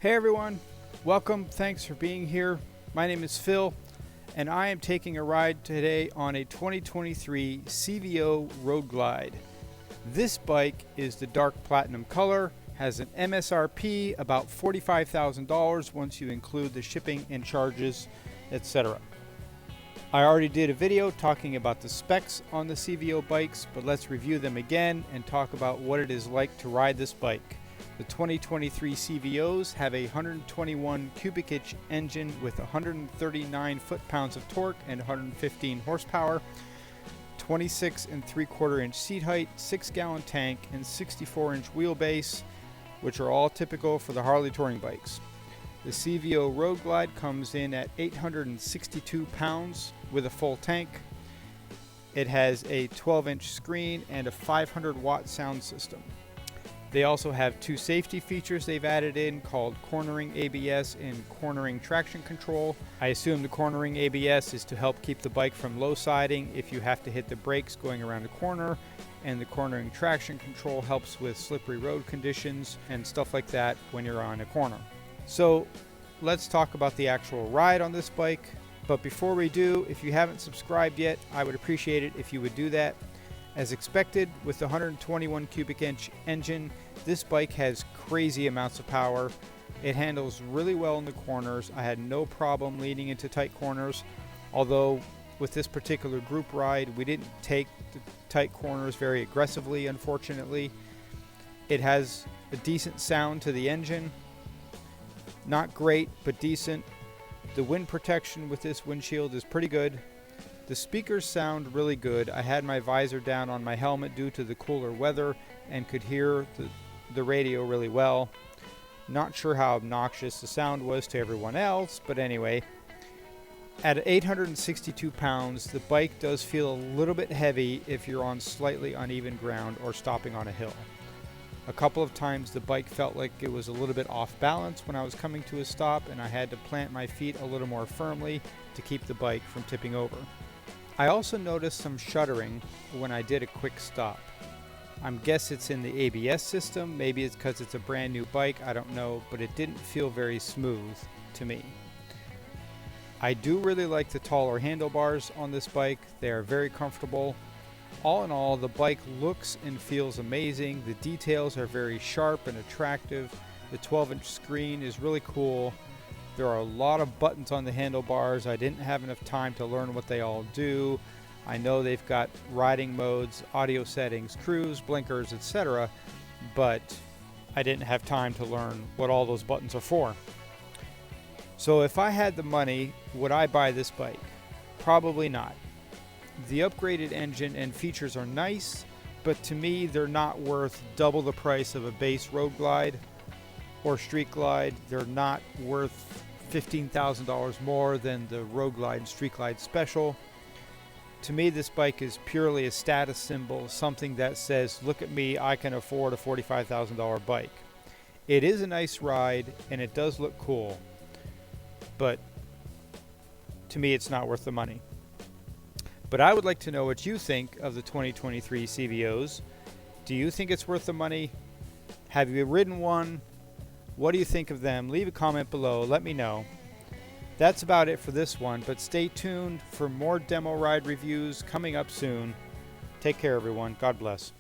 Hey everyone, welcome, thanks for being here. My name is Phil and I am taking a ride today on a 2023 CVO Road Glide. This bike is the dark platinum color, has an MSRP about $45,000 once you include the shipping and charges, etc. I already did a video talking about the specs on the CVO bikes, but let's review them again and talk about what it is like to ride this bike. The 2023 CVOs have a 121 cubic inch engine with 139 foot-pounds of torque and 115 horsepower, 26 3/4 inch seat height, 6-gallon tank, and 64 inch wheelbase, which are all typical for the Harley touring bikes. The CVO Road Glide comes in at 862 pounds with a full tank. It has a 12-inch screen and a 500-watt sound system. They also have two safety features they've added in called cornering ABS and cornering traction control. I assume the cornering ABS is to help keep the bike from low siding if you have to hit the brakes going around a corner, and the cornering traction control helps with slippery road conditions and stuff like that when you're on a corner. So let's talk about the actual ride on this bike. But before we do, if you haven't subscribed yet, I would appreciate it if you would do that. As expected, with the 121 cubic inch engine, this bike has crazy amounts of power. It handles really well in the corners. I had no problem leading into tight corners, although with this particular group ride, we didn't take the tight corners very aggressively, unfortunately. It has a decent sound to the engine. Not great, but decent. The wind protection with this windshield is pretty good. The speakers sound really good. I had my visor down on my helmet due to the cooler weather and could hear the radio really well. Not sure how obnoxious the sound was to everyone else, but anyway. At 862 pounds, the bike does feel a little bit heavy if you're on slightly uneven ground or stopping on a hill. A couple of times the bike felt like it was a little bit off balance when I was coming to a stop, and I had to plant my feet a little more firmly to keep the bike from tipping over. I also noticed some shuddering when I did a quick stop. I'm guessing it's in the ABS system, maybe it's because it's a brand new bike, I don't know, but it didn't feel very smooth to me. I do really like the taller handlebars on this bike, they are very comfortable. All in all, the bike looks and feels amazing, the details are very sharp and attractive, the 12-inch screen is really cool. There are a lot of buttons on the handlebars. I didn't have enough time to learn what they all do. I know they've got riding modes, audio settings, cruise, blinkers, etc., but I didn't have time to learn what all those buttons are for. So if I had the money, would I buy this bike? Probably not. The upgraded engine and features are nice, but to me they're not worth double the price of a base Road Glide or Street Glide. They're not worth $15,000 more than the Road Glide and Street Glide Special. To me, this bike is purely a status symbol, something that says, look at me, I can afford a $45,000 bike. It is a nice ride and it does look cool, but to me it's not worth the money. But I would like to know what you think of the 2023 CVOs. Do you think it's worth the money? Have you ridden one? What do you think of them? Leave a comment below. Let me know. That's about it for this one, but stay tuned for more demo ride reviews coming up soon. Take care, everyone. God bless.